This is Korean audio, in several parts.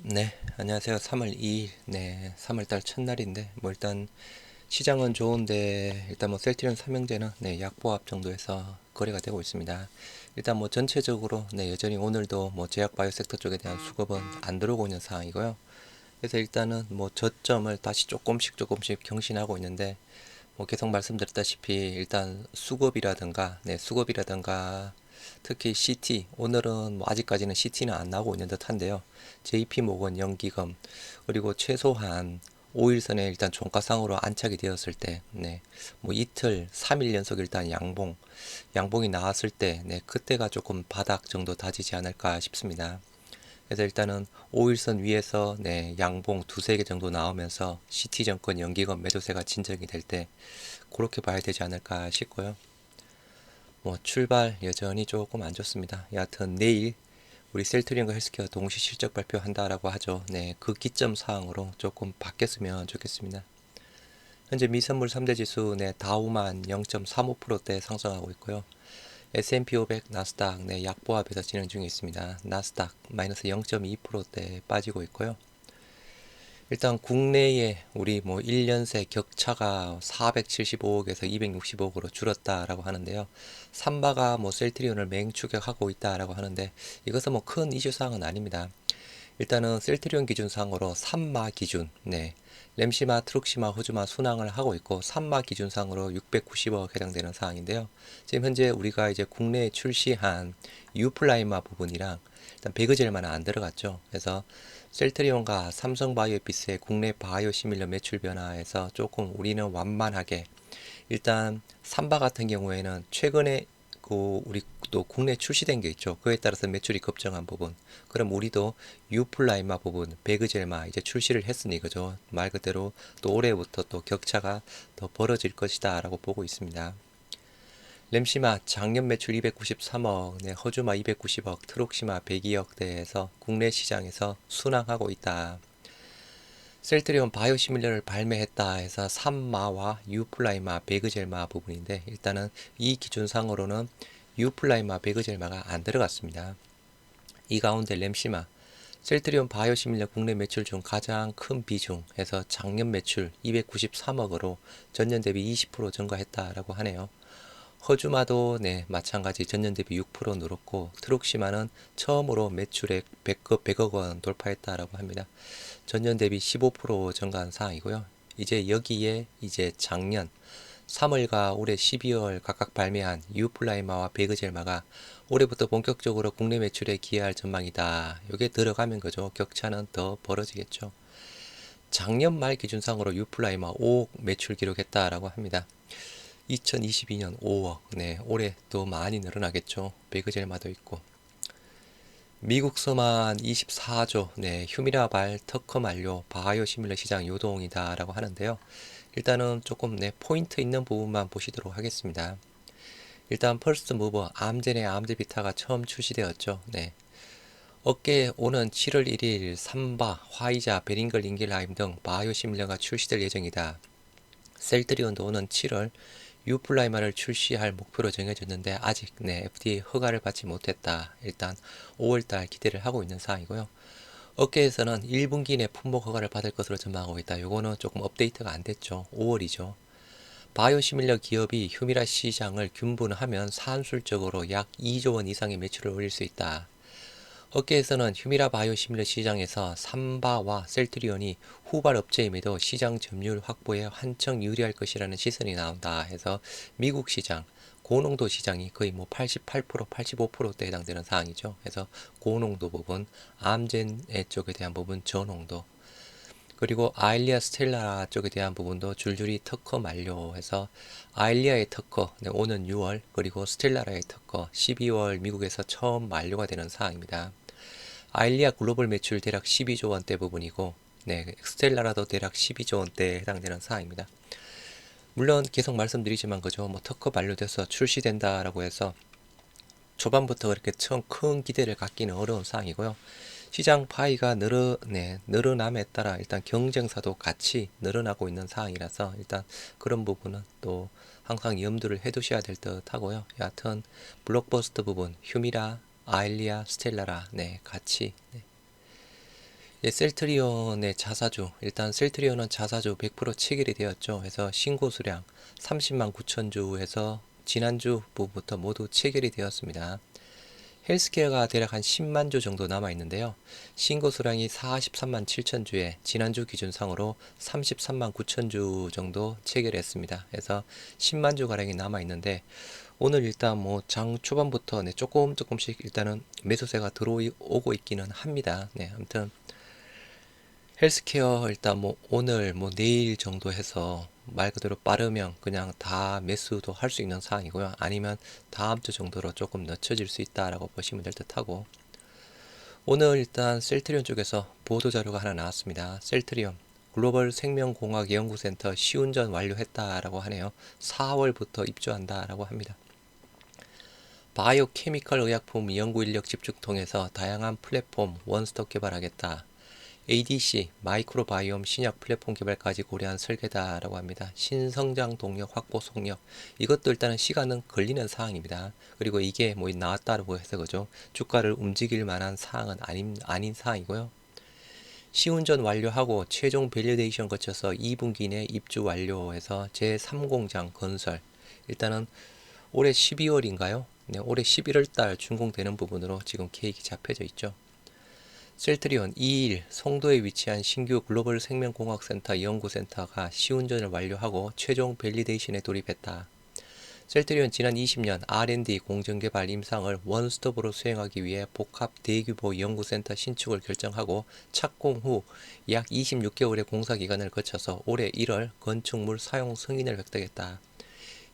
네, 안녕하세요. 3월 2일, 네, 3월달 첫날인데, 뭐 일단 시장은 좋은데, 일단 뭐 셀트리온 삼형제는 네, 약보합 정도에서 거래가 되고 있습니다. 일단 뭐 전체적으로 네, 여전히 오늘도 뭐 제약 바이오 섹터 쪽에 대한 수급은 안 들어오고 있는 상황이고요. 그래서 일단은 뭐 저점을 다시 조금씩 경신하고 있는데, 뭐 계속 말씀드렸다시피 일단 수급이라든가 특히 CT 오늘은 뭐 아직까지는 CT는 안 나오고 있는 듯한데요. JP 모건 연기금 그리고 최소한 5일선에 일단 종가상으로 안착이 되었을 때, 네, 뭐 이틀, 3일 연속 일단 양봉이 나왔을 때, 네, 그때가 조금 바닥 정도 다지지 않을까 싶습니다. 그래서 일단은 5일선 위에서 네, 양봉 두세 개 정도 나오면서 CT증권 연기금 매도세가 진정이 될 때 그렇게 봐야 되지 않을까 싶고요. 뭐 출발 여전히 조금 안 좋습니다. 여하튼 내일 우리 셀트리온과 헬스케어 동시 실적 발표한다라고 하죠. 네, 그 기점 사항으로 조금 바뀌었으면 좋겠습니다. 현재 미선물 3대 지수 네, 다우만 0.35%대 상승하고 있고요. S&P 500, 나스닥 네, 약보합에서 진행 중에 있습니다. 나스닥 마이너스 0.2%대 빠지고 있고요. 일단 국내에 우리 뭐 1년새 격차가 475억에서 265억으로 줄었다라고 하는데요. 삼바가 뭐 셀트리온을 맹추격하고 있다라고 하는데 이것은 뭐 큰 이슈 사항은 아닙니다. 일단은 셀트리온 기준상으로 3마 기준, 네. 램시마, 트룩시마, 호주마 순항을 하고 있고 3마 기준상으로 690억 해당되는 사항인데요. 지금 현재 우리가 이제 국내에 출시한 유플라이마 부분이랑 일단 배그젤만 안 들어갔죠. 그래서 셀트리온과 삼성바이오피스의 국내 바이오 시밀러 매출 변화에서 조금 우리는 완만하게 일단 삼바 같은 경우에는 최근에 그 우리 또 국내 출시된 게 있죠. 그에 따라서 매출이 급증한 부분. 그럼 우리도 유플라이마 부분, 베그젤마 이제 출시를 했으니 그죠. 말 그대로 또 올해부터 또 격차가 더 벌어질 것이다라고 보고 있습니다. 램시마 작년 매출 293억, 네, 허주마 290억, 트록시마 102억대에서 국내 시장에서 순항하고 있다. 셀트리온 바이오시밀러를 발매했다 해서 삼마와 유플라이마, 베그젤마 부분인데 일단은 이 기준상으로는 유플라이마, 베그젤마가 안 들어갔습니다. 이 가운데 램시마, 셀트리온 바이오시밀러 국내 매출 중 가장 큰 비중에서 작년 매출 293억으로 전년 대비 20% 증가했다라고 하네요. 허주마도 네, 마찬가지 전년 대비 6% 늘었고 트룩시마는 처음으로 매출액 100억 원 돌파했다라고 합니다. 전년 대비 15% 증가한 상황이고요. 이제 여기에 이제 작년 3월과 올해 12월 각각 발매한 유플라이마와 베그젤마가 올해부터 본격적으로 국내 매출에 기여할 전망이다. 이게 들어가면 그죠. 격차는 더 벌어지겠죠. 작년 말 기준상으로 유플라이마 5억 매출 기록했다라고 합니다. 2022년 5억. 네, 올해 또 많이 늘어나겠죠. 베그젤마도 있고. 미국서만 24조, 네, 휴미라발 특허 만료 바이오 시밀러 시장 요동이다라고 하는데요. 일단은 조금 네, 포인트 있는 부분만 보시도록 하겠습니다. 일단 퍼스트 무버 암젠의 암제비타가 처음 출시되었죠. 네. 어깨에 오는 7월 1일 삼바, 화이자, 베링걸 인길라임 등 바이오 시밀러가 출시될 예정이다. 셀트리온도 오는 7월 유플라이마를 출시할 목표로 정해졌는데 아직 네, FDA 허가를 받지 못했다. 일단 5월달 기대를 하고 있는 상황이고요. 업계에서는 1분기 내 품목 허가를 받을 것으로 전망하고 있다. 요거는 조금 업데이트가 안 됐죠. 5월이죠. 바이오시밀러 기업이 휴미라 시장을 균분하면 산술적으로 약 2조 원 이상의 매출을 올릴 수 있다. 업계에서는 휴미라 바이오시밀러 시장에서 삼바와 셀트리온이 후발 업체임에도 시장 점유율 확보에 한층 유리할 것이라는 시선이 나온다 해서 미국 시장, 고농도 시장이 거의 뭐 88%, 85%대 해당되는 사항이죠. 그래서 고농도 부분, 암젠 쪽에 대한 부분 저농도, 그리고 아일리아 스텔라 쪽에 대한 부분도 줄줄이 특허 만료해서 아일리아의 특허 네, 오는 6월 그리고 스텔라라의 특허 12월 미국에서 처음 만료가 되는 사항입니다. 아일리아 글로벌 매출 대략 12조 원대 부분이고 네, 스텔라라도 대략 12조 원대에 해당되는 사항입니다. 물론 계속 말씀드리지만 그죠. 뭐 특허 만료돼서 출시된다라고 해서 초반부터 그렇게 처음 큰 기대를 갖기는 어려운 사항이고요. 시장 파이가 늘어남에 따라 일단 경쟁사도 같이 늘어나고 있는 상황이라서 일단 그런 부분은 또 항상 염두를 해두셔야 될 듯 하고요. 여하튼 블록버스터 부분 휴미라, 아일리아, 스텔라라 네 같이 네. 예, 셀트리온의 자사주, 일단 셀트리온은 자사주 100% 체결이 되었죠. 그래서 신고 수량 30만 9천 주에서 지난주부터 모두 체결이 되었습니다. 헬스케어가 대략 한 10만 주 정도 남아 있는데요. 신고 수량이 43만 7천 주에 지난주 기준상으로 33만 9천 주 정도 체결했습니다. 그래서 10만 주 가량이 남아 있는데 오늘 일단 뭐 장 초반부터 네, 조금씩 일단은 매수세가 들어오고 있기는 합니다. 네, 아무튼 헬스케어 일단 뭐 오늘 뭐 내일 정도 해서 말 그대로 빠르면 그냥 다 매수도 할 수 있는 상황이고요. 아니면 다음 주 정도로 조금 늦춰질 수 있다라고 보시면 될 듯하고, 오늘 일단 셀트리온 쪽에서 보도 자료가 하나 나왔습니다. 셀트리온 글로벌 생명공학 연구센터 시운전 완료했다라고 하네요. 4월부터 입주한다라고 합니다. 바이오 케미컬 의약품 연구 인력 집중 통해서 다양한 플랫폼 원스톱 개발하겠다. ADC 마이크로바이옴 신약 플랫폼 개발까지 고려한 설계다라고 합니다. 신성장 동력 확보 속력, 이것도 일단은 시간은 걸리는 사항입니다. 그리고 이게 뭐 나왔다고 해서 그죠, 주가를 움직일 만한 사항은 아닌 사항이고요. 시운전 완료하고 최종 밸리데이션 거쳐서 2분기 내 입주 완료해서 제3공장 건설, 일단은 올해 12월인가요? 네, 올해 11월 달 준공되는 부분으로 지금 계획이 잡혀져 있죠. 셀트리온 2일 송도에 위치한 신규 글로벌 생명공학센터 연구센터가 시운전을 완료하고 최종 밸리데이션에 돌입했다. 셀트리온 지난 20년 R&D 공정개발 임상을 원스톱으로 수행하기 위해 복합 대규모 연구센터 신축을 결정하고 착공 후 약 26개월의 공사기간을 거쳐서 올해 1월 건축물 사용 승인을 획득했다.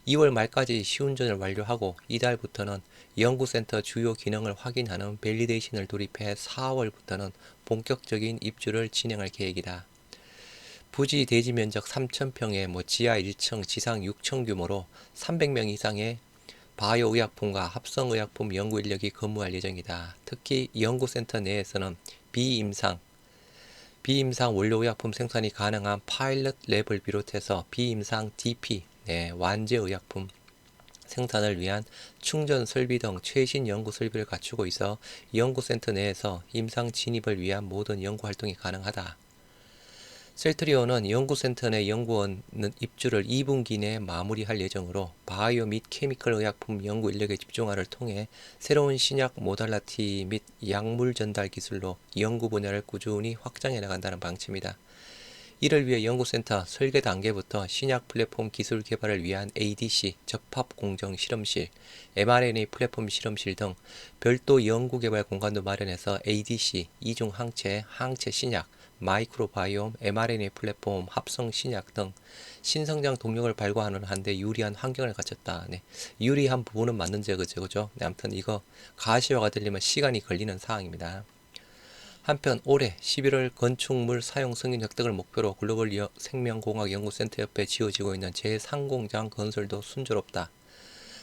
2월 말까지 시운전을 완료하고 이달부터는 연구센터 주요 기능을 확인하는 밸리데이션을 돌입해 4월부터는 본격적인 입주를 진행할 계획이다. 부지 대지 면적 3,000평에 지하 1층, 지상 6층 규모로 300명 이상의 바이오 의약품과 합성 의약품 연구 인력이 근무할 예정이다. 특히 연구센터 내에서는 비임상 원료 의약품 생산이 가능한 파일럿 랩을 비롯해서 비임상 DP, 완제 의약품 생산을 위한 충전 설비 등 최신 연구 설비를 갖추고 있어 연구센터 내에서 임상 진입을 위한 모든 연구 활동이 가능하다. 셀트리온은 연구센터 내 연구원 입주를 2분기 내에 마무리할 예정으로 바이오 및 케미컬 의약품 연구 인력의 집중화를 통해 새로운 신약 모달라티 및 약물 전달 기술로 연구 분야를 꾸준히 확장해 나간다는 방침이다. 이를 위해 연구센터 설계 단계부터 신약 플랫폼 기술 개발을 위한 ADC 접합 공정 실험실, mRNA 플랫폼 실험실 등 별도 연구 개발 공간도 마련해서 ADC, 이중 항체, 항체 신약, 마이크로바이옴, mRNA 플랫폼, 합성 신약 등 신성장 동력을 발굴하는 한데 유리한 환경을 갖췄다. 네, 유리한 부분은 맞는지 그죠? 네, 아무튼 이거 가시화가 되려면 시간이 걸리는 사항입니다. 한편 올해 11월 건축물 사용 승인 획득을 목표로 글로벌 생명공학 연구센터 옆에 지어지고 있는 제3공장 건설도 순조롭다.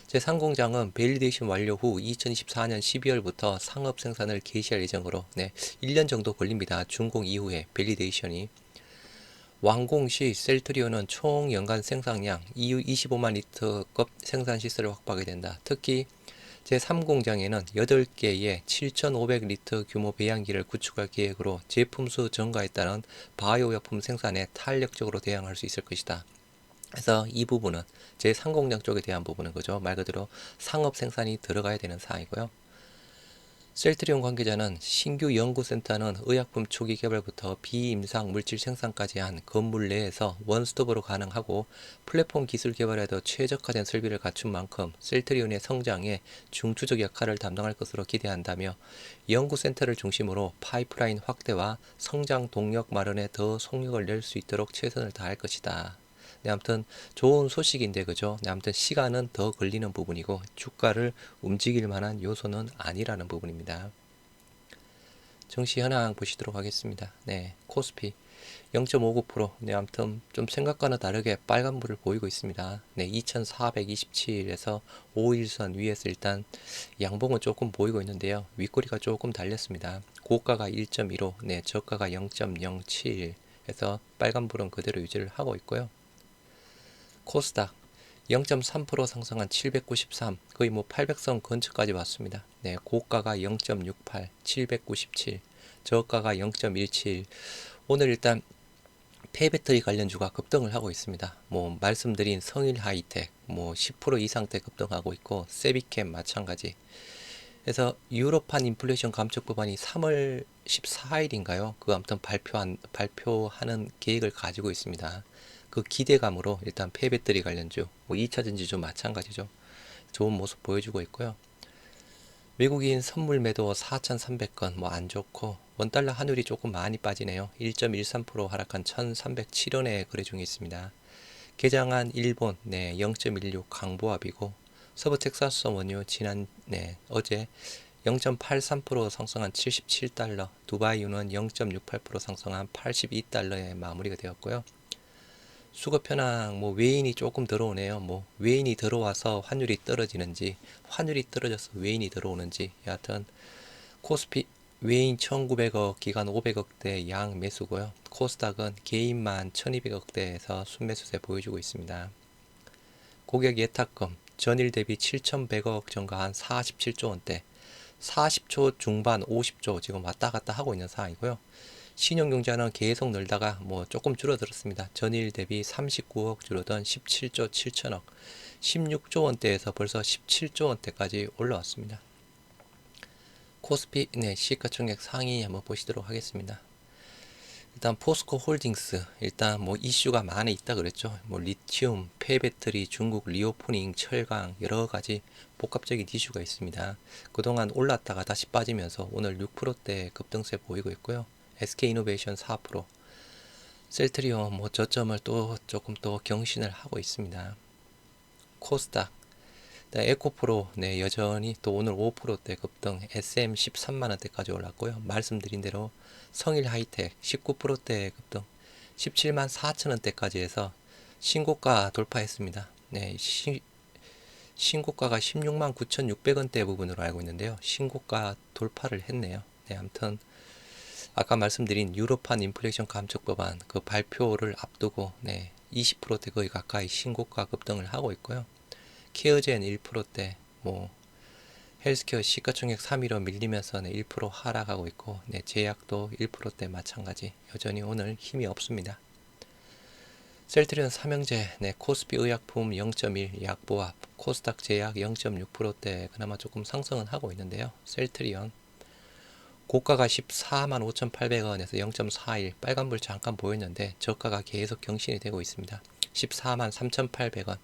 제3공장은 밸리데이션 완료 후 2024년 12월부터 상업 생산을 개시할 예정으로 1년 정도 걸립니다. 준공 이후에 밸리데이션이. 완공 시 셀트리온은 총 연간 생산량 25만 리터급 생산 시설을 확보하게 된다. 특히 제3공장에는 8개의 7,500리터 규모 배양기를 구축할 계획으로 제품 수 증가에 따른 바이오 약품 생산에 탄력적으로 대응할 수 있을 것이다. 그래서 이 부분은 제3공장 쪽에 대한 부분은 그죠, 말 그대로 상업 생산이 들어가야 되는 사항이고요. 셀트리온 관계자는 신규 연구센터는 의약품 초기 개발부터 비임상 물질 생산까지 한 건물 내에서 원스톱으로 가능하고 플랫폼 기술 개발에도 최적화된 설비를 갖춘 만큼 셀트리온의 성장에 중추적 역할을 담당할 것으로 기대한다며 연구센터를 중심으로 파이프라인 확대와 성장 동력 마련에 더 속력을 낼 수 있도록 최선을 다할 것이다. 네, 아무튼 좋은 소식인데 그죠? 네, 아무튼 시간은 더 걸리는 부분이고 주가를 움직일 만한 요소는 아니라는 부분입니다. 증시 현황 보시도록 하겠습니다. 네, 코스피 0.59%. 네, 아무튼 좀 생각과는 다르게 빨간불을 보이고 있습니다. 네, 2427에서 5일선 위에서 일단 양봉은 조금 보이고 있는데요. 윗꼬리가 조금 달렸습니다. 고가가 1.15, 네, 저가가 0.07 해서 빨간불은 그대로 유지를 하고 있고요. 코스닥 0.3% 상승한 793, 거의 800선 근처까지 왔습니다. 네, 고가가 0.68, 797, 저가가 0.17. 오늘 일단 폐배터리 관련주가 급등을 하고 있습니다. 뭐 말씀드린 성일 하이텍 뭐 10% 이상대 급등하고 있고 세비캠 마찬가지. 그래서 유럽판 인플레이션 감축 법안이 3월 14일인가요? 그 아무튼 발표하는 계획을 가지고 있습니다. 그 기대감으로 일단 폐배터리 관련주, 뭐 2차전지주 마찬가지죠. 좋은 모습 보여주고 있고요. 외국인 선물 매도 4,300건 뭐 안 좋고 원달러 환율이 조금 많이 빠지네요. 1.13% 하락한 1,307원에 거래 중에 있습니다. 개장한 일본 0.16 강보합이고 서부 텍사스 원유 어제 0.83% 상승한 77달러, 두바이유는 0.68% 상승한 82달러에 마무리가 되었고요. 수급 현황 뭐 외인이 조금 들어오네요. 뭐 외인이 들어와서 환율이 떨어지는지 환율이 떨어져서 외인이 들어오는지 여하튼 코스피 외인 1900억 기간 500억대 양 매수고요. 코스닥은 개인만 1200억대에서 순매수세 보여주고 있습니다. 고객 예탁금 전일 대비 7100억 증가한 47조 원대 40초 중반 50조 지금 왔다 갔다 하고 있는 상황이고요. 신용융자는 계속 늘다가 뭐 조금 줄어들었습니다. 전일 대비 39억 줄어든 17조 7천억 16조 원대에서 벌써 17조 원대까지 올라왔습니다. 코스피 시가총액 상위 한번 보시도록 하겠습니다. 일단 포스코 홀딩스 일단 뭐 이슈가 많이 있다 그랬죠. 뭐 리튬, 폐배터리, 중국 리오프닝, 철강 여러 가지 복합적인 이슈가 있습니다. 그동안 올랐다가 다시 빠지면서 오늘 6%대 급등세 보이고 있고요. SK이노베이션 4%, 셀트리온 뭐 저점을 또 조금 또 경신을 하고 있습니다. 코스닥, 에코프로 여전히 또 오늘 5%대 급등, SM 13만원대까지 올랐고요. 말씀드린 대로 성일 하이텍 19%대 급등, 17만 4천원대까지 해서 신고가 돌파했습니다. 신고가가 16만 9,600원대 부분으로 알고 있는데요. 신고가 돌파를 했네요. 아무튼 아까 말씀드린 유럽판 인플레이션 감축 법안 그 발표를 앞두고 20%대 거의 가까이 신고가 급등을 하고 있고요. 케어젠 1%대 뭐 헬스케어 시가총액 3위로 밀리면서 1% 하락하고 있고 제약도 1%대 마찬가지 여전히 오늘 힘이 없습니다. 셀트리온 삼형제 코스피 의약품 0.1 약보합 코스닥 제약 0.6%대 그나마 조금 상승은 하고 있는데요. 셀트리온 고가가 14만 5,800원에서 0.41 빨간불 잠깐 보였는데 저가가 계속 경신이 되고 있습니다. 14만 3,800원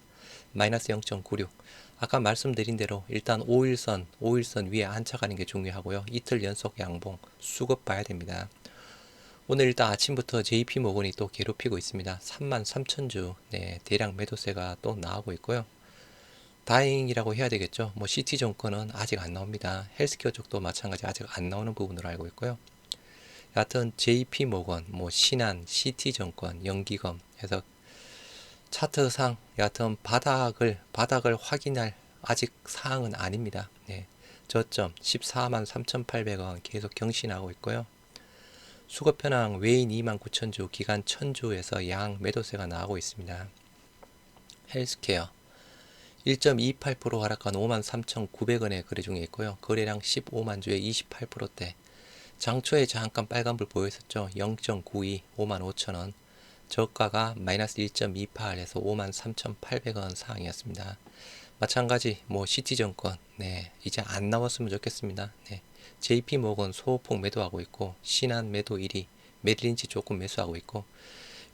마이너스 0.96 아까 말씀드린 대로 일단 5일선 위에 안착하는 게 중요하고요. 이틀 연속 양봉 수급 봐야 됩니다. 오늘 일단 아침부터 JP모건이 또 괴롭히고 있습니다. 33,000주 대량 매도세가 또 나오고 있고요. 다행이라고 해야 되겠죠. 뭐 CT증권은 아직 안 나옵니다. 헬스케어 쪽도 마찬가지 아직 안 나오는 부분으로 알고 있고요. 여하튼 JP모건, 뭐 신한, CT증권, 연기금 해서 차트상 여하튼 바닥을 확인할 아직 사항은 아닙니다. 저점 14만 3,800원 계속 경신하고 있고요. 수급 현황 외인 29,000주, 기간 1,000주에서 양 매도세가 나오고 있습니다. 헬스케어 1.28% 하락한 53,900원에 거래 중에 있고요. 거래량 15만 주에 28%대. 장초에 잠깐 빨간불 보였었죠. 0.92, 55,000원. 저가가 마이너스 1.28에서 53,800원 상황이었습니다. 마찬가지 뭐 시티증권 이제 안 나왔으면 좋겠습니다. JP모건 소폭 매도하고 있고 신한 매도 1위, 메릴린치 조금 매수하고 있고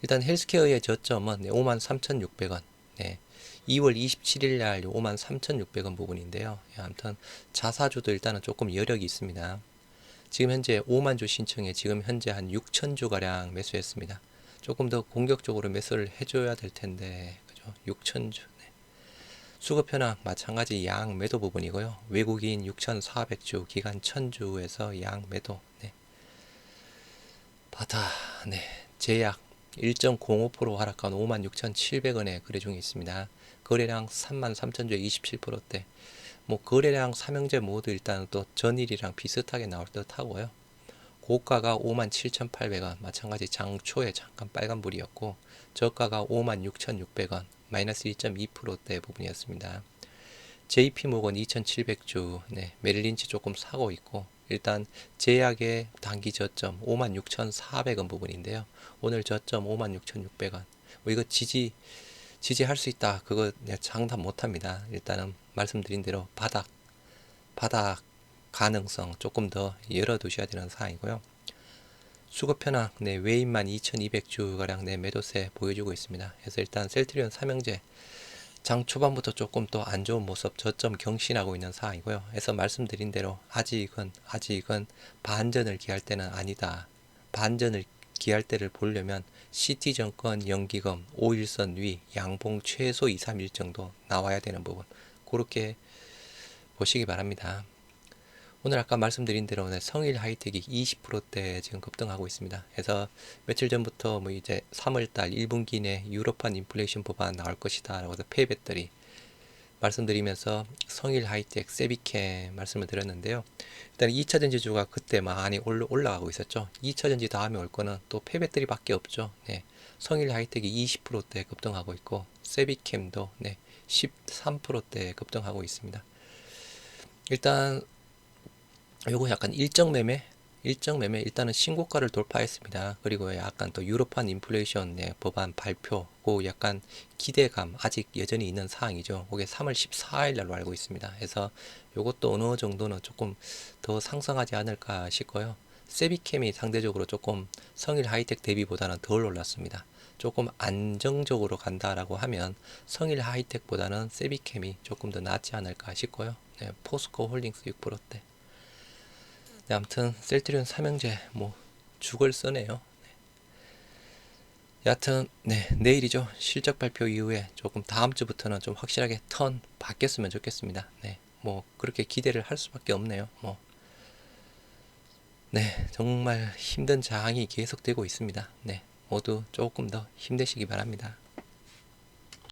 일단 헬스케어의 저점은 53,600원 2월 27일 날 53,600원 부분인데요. 아무튼 자사주도 일단은 조금 여력이 있습니다. 지금 현재 5만 주 신청에 지금 현재 한 6,000주 가량 매수했습니다. 조금 더 공격적으로 매수를 해줘야 될 텐데 그죠? 6,000주 수급 현황 마찬가지 양 매도 부분이고요. 외국인 6,400주 기간 1,000주에서 양 매도 바다 제약 1.05% 하락한 56,700원에 거래 중에 있습니다. 거래량 33,000주에 27%대 뭐 거래량 삼형제 모두 일단 또 전일이랑 비슷하게 나올 듯 하고요. 고가가 57,800원 마찬가지 장초에 잠깐 빨간불이었고 저가가 56,600원 마이너스 1.2%대 부분이었습니다. JP모건 2,700주 메릴린치 조금 사고 있고 일단 제약의 단기 저점 56,400원 부분인데요. 오늘 저점 56,600원. 뭐 이거 지지할 수 있다. 그거 장담 못 합니다. 일단은 말씀드린 대로 바닥 가능성 조금 더 열어두셔야 되는 사항이고요. 수급 현황, 네, 외인만 2200주 가량 네, 매도세 보여주고 있습니다. 그래서 일단 셀트리온 삼형제 장 초반부터 조금 또 안 좋은 모습 저점 경신하고 있는 상황이고요. 그래서 말씀드린 대로 아직은 반전을 기할 때는 아니다. 반전을 기할 때를 보려면 CT증권 연기금 5일선 위 양봉 최소 2, 3일 정도 나와야 되는 부분 그렇게 보시기 바랍니다. 오늘 아까 말씀드린 대로 성일 하이텍이 20%대 지금 급등하고 있습니다. 그래서 며칠 전부터 뭐 이제 3월달 1분기 내 유럽판 인플레이션 법안 나올 것이다 라고 해서 폐배터리 말씀드리면서 성일 하이텍, 세비캠 말씀을 드렸는데요. 일단 2차 전지주가 그때 많이 올라가고 있었죠. 2차 전지 다음에 올 거는 또 폐배터리밖에 없죠. 네. 성일 하이텍이 20%대 급등하고 있고 세비캠도 네, 13%대 급등하고 있습니다. 일단 요거 약간 일정 매매 일단은 신고가를 돌파했습니다. 그리고 약간 또 유럽판 인플레이션 법안 발표, 그 약간 기대감 아직 여전히 있는 사항이죠. 그게 3월 14일 날로 알고 있습니다. 그래서 요것도 어느 정도는 조금 더 상승하지 않을까 싶고요. 세비캠이 상대적으로 조금 성일 하이텍 대비보다는 덜 올랐습니다. 조금 안정적으로 간다라고 하면 성일 하이텍보다는 세비캠이 조금 더 낫지 않을까 싶고요. 네, 포스코 홀딩스 6%대. 네, 아무튼 셀트리온 삼형제 뭐 죽을 써네요. 여하튼 네, 내일이죠. 실적 발표 이후에 조금 다음 주부터는 좀 확실하게 턴 바뀌었으면 좋겠습니다. 네, 뭐 그렇게 기대를 할 수밖에 없네요. 뭐 네, 정말 힘든 장이 계속되고 있습니다. 네, 모두 조금 더 힘내시기 바랍니다.